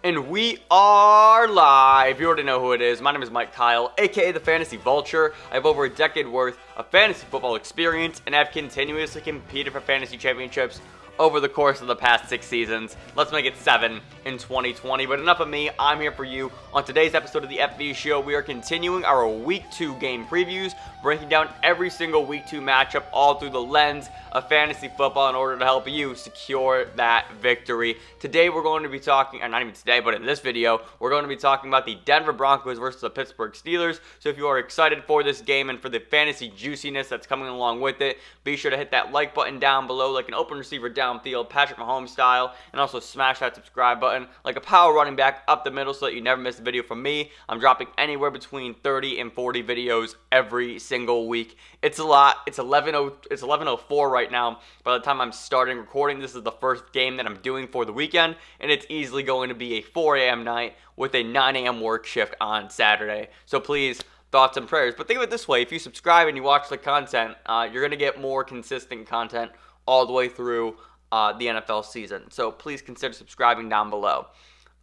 And we are live. You already know who it is. My name is Mike Kyle, aka the Fantasy Vulture. I have over a decade worth of fantasy football experience and have continuously competed for fantasy championships over the course of the past 6 seasons. Let's make it 7 in 2020. But enough of me. I'm here for you. On today's episode of the FV Show, we are continuing our Week 2 game previews, breaking down every single Week 2 matchup all through the lens of fantasy football in order to help you secure that victory. Today we're going to be talking, or not even today, but in this video, we're going to be talking about the Denver Broncos versus the Pittsburgh Steelers. So if you are excited for this game and for the fantasy juiciness that's coming along with it, be sure to hit that like button down below like an open receiver downfield, Patrick Mahomes style, and also smash that subscribe button like a power running back up the middle so that you never miss a video from me. I'm dropping anywhere between 30 and 40 videos every single week. It's a lot. It's 11:04 right now. By the time I'm starting recording, this is the first game that I'm doing for the weekend, and it's easily going to be a 4 a.m. night with a 9 a.m. work shift on Saturday. So please, thoughts and prayers. But think of it this way: if you subscribe and you watch the content, you're going to get more consistent content all the way through the NFL season. So please consider subscribing down below.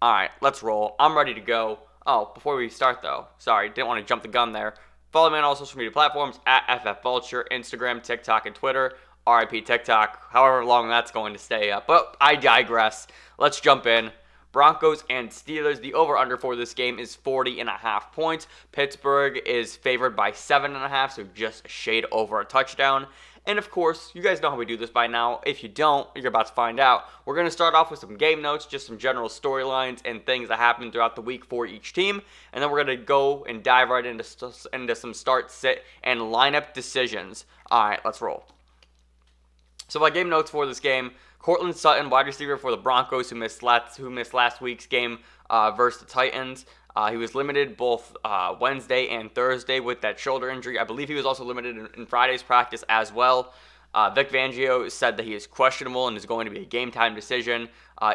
All right, let's roll. I'm ready to go. Oh, before we start though, sorry, didn't want to jump the gun there. Follow me on all social media platforms at FFVulture, Instagram, TikTok, and Twitter. RIP TikTok, however long that's going to stay up. But I digress. Let's jump in. Broncos and Steelers. The over-under for this game is 40.5 points. Pittsburgh is favored by 7.5, so just a shade over a touchdown. And of course, you guys know how we do this by now. If you don't, you're about to find out. We're going to start off with some game notes, just some general storylines and things that happened throughout the week for each team. And then we're going to go and dive right into some start, sit, and lineup decisions. All right, let's roll. So my game notes for this game: Courtland Sutton, wide receiver for the Broncos, who missed last week's game versus the Titans. He was limited both Wednesday and Thursday with that shoulder injury. I believe he was also limited in Friday's practice as well. Vic Fangio said that he is questionable and is going to be a game-time decision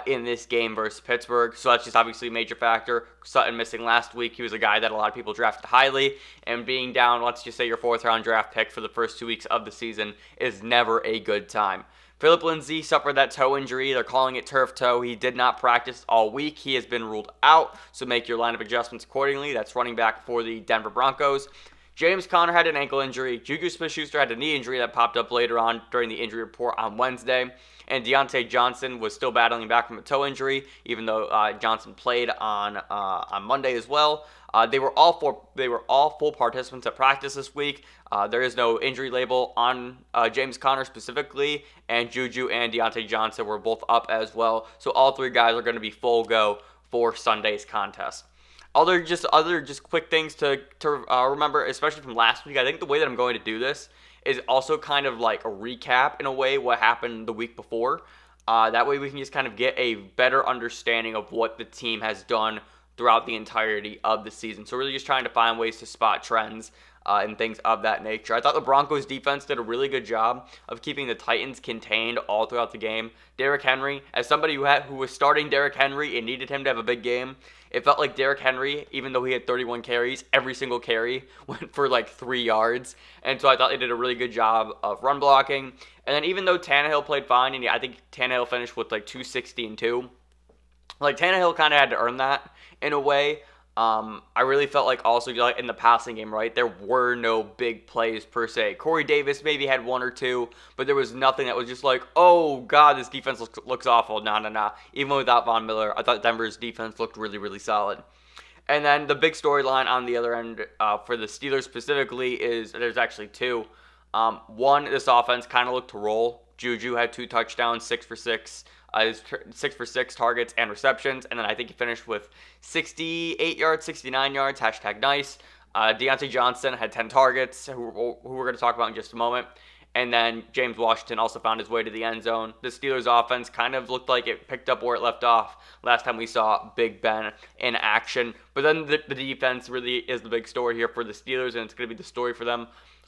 in this game versus Pittsburgh. So that's just obviously a major factor. Sutton missing last week. He was a guy that a lot of people drafted highly. And being down, let's just say your 4th-round draft pick for the first 2 weeks of the season is never a good time. Philip Lindsay suffered that toe injury. They're calling it turf toe. He did not practice all week. He has been ruled out, so make your lineup adjustments accordingly. That's running back for the Denver Broncos. James Conner had an ankle injury. JuJu Smith Schuster had a knee injury that popped up later on during the injury report on Wednesday. And Diontae Johnson was still battling back from a toe injury, even though Johnson played on Monday as well. They were all full participants at practice this week. There is no injury label on James Conner specifically, and JuJu and Deonte Johnson were both up as well. So all 3 guys are going to be full go for Sunday's contest. Other quick things to remember, especially from last week. I think the way that I'm going to do this is also kind of like a recap in a way what happened the week before. That way we can just kind of get a better understanding of what the team has done throughout the entirety of the season. So really just trying to find ways to spot trends and things of that nature. I thought the Broncos defense did a really good job of keeping the Titans contained all throughout the game. Derrick Henry, as somebody who was starting Derrick Henry and needed him to have a big game, it felt like Derrick Henry, even though he had 31 carries, every single carry went for like 3 yards. And so I thought they did a really good job of run blocking. And then even though Tannehill played fine, and I think Tannehill finished with like 260 and 2, like Tannehill kind of had to earn that in a way. I really felt like also like in the passing game, right, there were no big plays per se. Corey Davis maybe had 1 or 2, but there was nothing that was just like, oh God, this defense looks awful. Nah. Even without Von Miller, I thought Denver's defense looked really, really solid. And then the big storyline on the other end for the Steelers specifically is there's actually 2. One, this offense kind of looked to roll. JuJu had 2 touchdowns, 6 for 6. 6 for 6 targets and receptions, and then I think he finished with 68 yards, 69 yards, #nice. Deonte Johnson had 10 targets, who we're going to talk about in just a moment. And then James Washington also found his way to the end zone. The Steelers offense kind of looked like it picked up where it left off last time we saw Big Ben in action. But then the defense really is the big story here for the Steelers, and it's going to be the story for them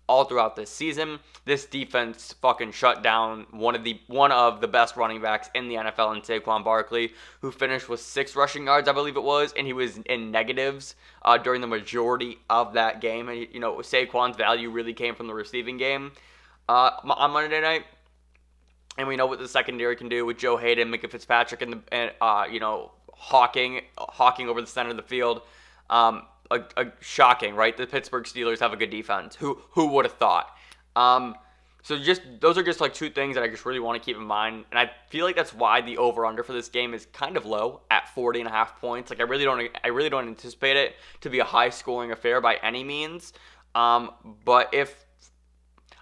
all throughout this season. This defense fucking shut down one of the best running backs in the NFL in Saquon Barkley, who finished with 6 rushing yards, I believe it was, and he was in negatives during the majority of that game. And Saquon's value really came from the receiving game on Monday night. And we know what the secondary can do with Joe Hayden, Micah Fitzpatrick, and hawking over the center of the field. Shocking, right? The Pittsburgh Steelers have a good defense. Who would have thought? So just those are just like two things that I just really want to keep in mind, and I feel like that's why the over/under for this game is kind of low at 40.5 points. Like I really don't anticipate it to be a high-scoring affair by any means. But if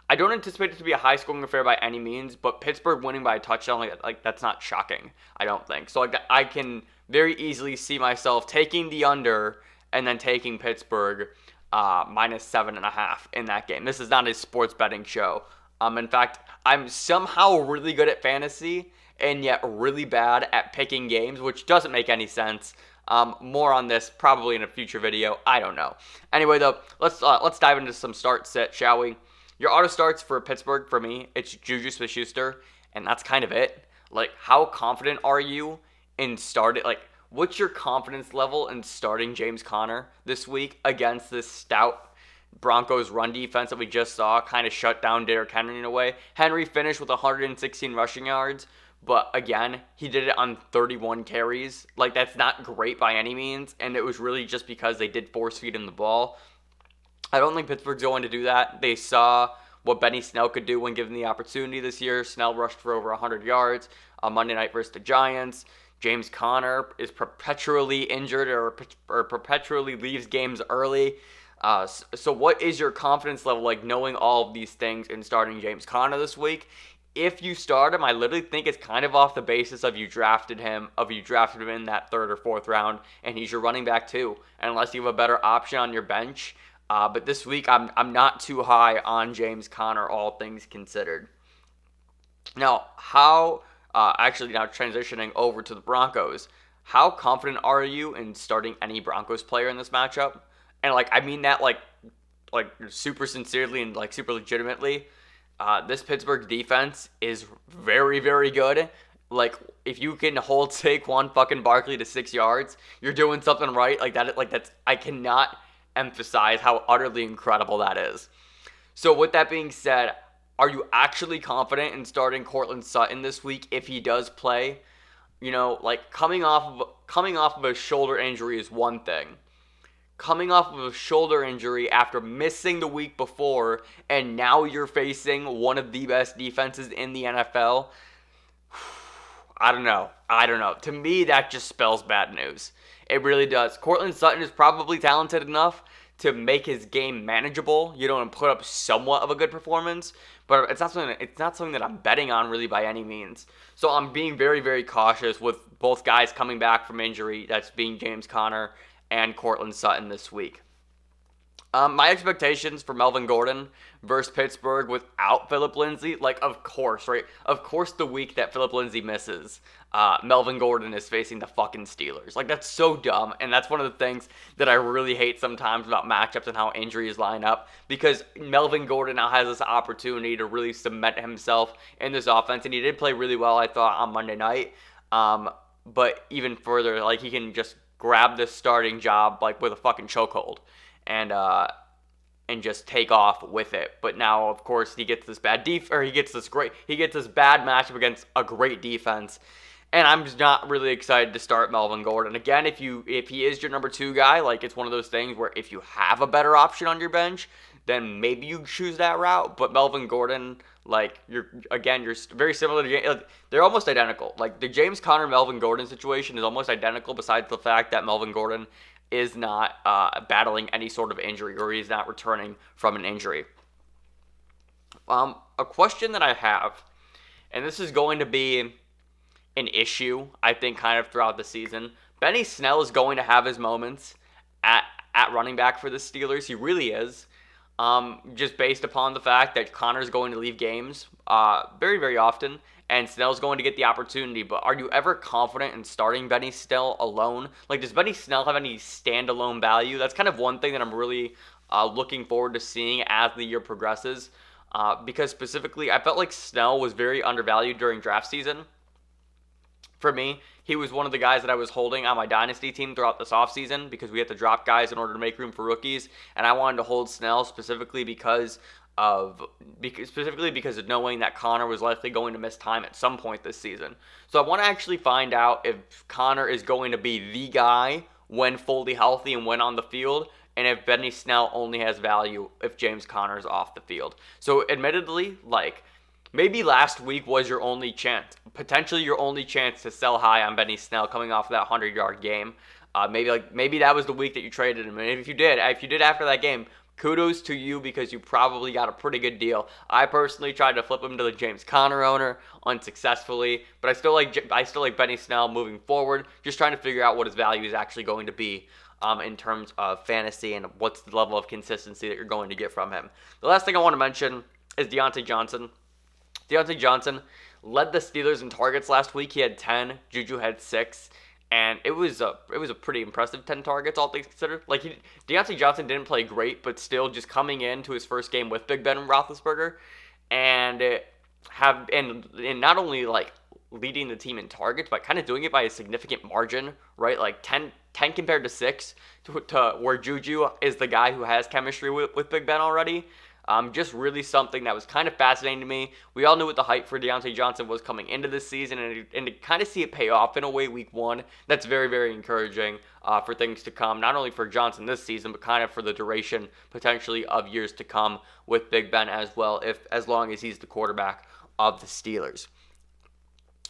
I don't anticipate it to be a high-scoring affair by any means, but Pittsburgh winning by a touchdown, like that's not shocking. I don't think so. Like I can very easily see myself taking the under and then taking Pittsburgh minus 7.5 in that game. This is not a sports betting show. In fact, I'm somehow really good at fantasy and yet really bad at picking games, which doesn't make any sense. More on this probably in a future video. I don't know. Anyway, though, let's dive into some start sit, shall we? Your auto starts for Pittsburgh, for me, it's JuJu Smith Schuster, and that's kind of it. Like, how confident are you in starting? Like, what's your confidence level in starting James Conner this week against this stout Broncos run defense that we just saw kind of shut down Derrick Henry in a way? Henry finished with 116 rushing yards, but again, he did it on 31 carries. Like, that's not great by any means, and it was really just because they did force feed him the ball. I don't think Pittsburgh's going to do that. They saw what Benny Snell could do when given the opportunity this year. Snell rushed for over 100 yards on Monday night versus the Giants. James Conner is perpetually injured or perpetually leaves games early. So what is your confidence level like knowing all of these things and starting James Conner this week? If you start him, I literally think it's kind of off the basis of you drafted him in that third or fourth round, and he's your running back too, unless you have a better option on your bench. But this week, I'm not too high on James Conner, all things considered. Now, now transitioning over to the Broncos, how confident are you in starting any Broncos player in this matchup? And I mean that like super sincerely and like super legitimately. This Pittsburgh defense is very, very good. Like, if you can hold Saquon fucking Barkley to 6 yards, you're doing something right. I cannot emphasize how utterly incredible that is. So with that being said, are you actually confident in starting Courtland Sutton this week if he does play? You know, like coming off of a shoulder injury is one thing. Coming off of a shoulder injury after missing the week before, and now you're facing one of the best defenses in the NFL. I don't know. To me, that just spells bad news. It really does. Courtland Sutton is probably talented enough to make his game manageable, and put up somewhat of a good performance, but it's not something that I'm betting on really by any means. So I'm being very, very cautious with both guys coming back from injury, that's being James Conner and Courtland Sutton this week. My expectations for Melvin Gordon versus Pittsburgh without Phillip Lindsay, of course, right? Of course, the week that Phillip Lindsay misses, Melvin Gordon is facing the fucking Steelers. That's so dumb, and that's one of the things that I really hate sometimes about matchups and how injuries line up, because Melvin Gordon now has this opportunity to really cement himself in this offense, and he did play really well, I thought, on Monday night. But even further, he can just grab this starting job, with a fucking chokehold. And just take off with it. But now, of course, he gets this bad bad matchup against a great defense. And I'm just not really excited to start Melvin Gordon. Again, if he is your number 2 guy, it's one of those things where if you have a better option on your bench, then maybe you choose that route. But Melvin Gordon, you're very similar to they're almost identical. The James Conner Melvin Gordon situation is almost identical, besides the fact that Melvin Gordon is not battling any sort of injury, or he's not returning from an injury. A question that I have, and this is going to be an issue, I think, kind of throughout the season. Benny Snell is going to have his moments at running back for the Steelers. He really is. Just based upon the fact that Connor's going to leave games very, very often, and Snell's going to get the opportunity. But are you ever confident in starting Benny Snell alone? Does Benny Snell have any standalone value? That's kind of one thing that I'm really looking forward to seeing as the year progresses. Because specifically, I felt like Snell was very undervalued during draft season. For me, he was one of the guys that I was holding on my dynasty team throughout this offseason, because we had to drop guys in order to make room for rookies, and I wanted to hold Snell specifically because specifically because of knowing that Connor was likely going to miss time at some point this season. So I want to actually find out if Connor is going to be the guy when fully healthy and when on the field, and if Benny Snell only has value if James Conner is off the field. So admittedly, maybe last week was your only chance, potentially your only chance to sell high on Benny Snell coming off of that 100-yard game. Maybe that was the week that you traded him. And if you did after that game, kudos to you because you probably got a pretty good deal. I personally tried to flip him to the James Conner owner unsuccessfully, but I still like Benny Snell moving forward. Just trying to figure out what his value is actually going to be in terms of fantasy and what's the level of consistency that you're going to get from him. The last thing I want to mention is Deonte Johnson. Deonte Johnson led the Steelers in targets last week. He had 10. JuJu had 6. And it was a pretty impressive 10 targets, all things considered. Diontae Johnson didn't play great, but still just coming into his first game with Big Ben and Roethlisberger, and not only leading the team in targets, but kind of doing it by a significant margin, right? 10 compared to 6 to where JuJu is the guy who has chemistry with Big Ben already. Just really something that was kind of fascinating to me. We all knew what the hype for Deonte Johnson was coming into this season, and to kind of see it pay off in a way week 1, that's very, very encouraging for things to come, not only for Johnson this season, but kind of for the duration, potentially, of years to come with Big Ben as well, as long as he's the quarterback of the Steelers.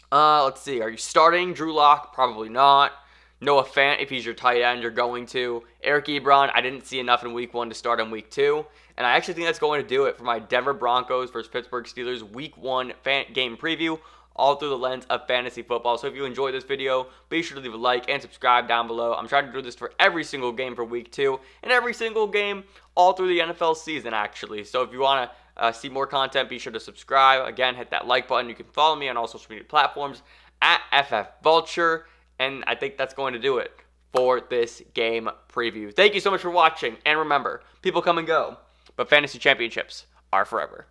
Let's see. Are you starting Drew Lock? Probably not. Noah Fant, if he's your tight end, you're going to. Eric Ebron, I didn't see enough in week 1 to start in week 2. And I actually think that's going to do it for my Denver Broncos versus Pittsburgh Steelers week 1 game preview, all through the lens of fantasy football. So if you enjoyed this video, be sure to leave a like and subscribe down below. I'm trying to do this for every single game for week 2 and every single game all through the NFL season, actually. So if you want to see more content, be sure to subscribe. Again, hit that like button. You can follow me on all social media platforms at FFVulture. And I think that's going to do it for this game preview. Thank you so much for watching. And remember, people come and go, but fantasy championships are forever.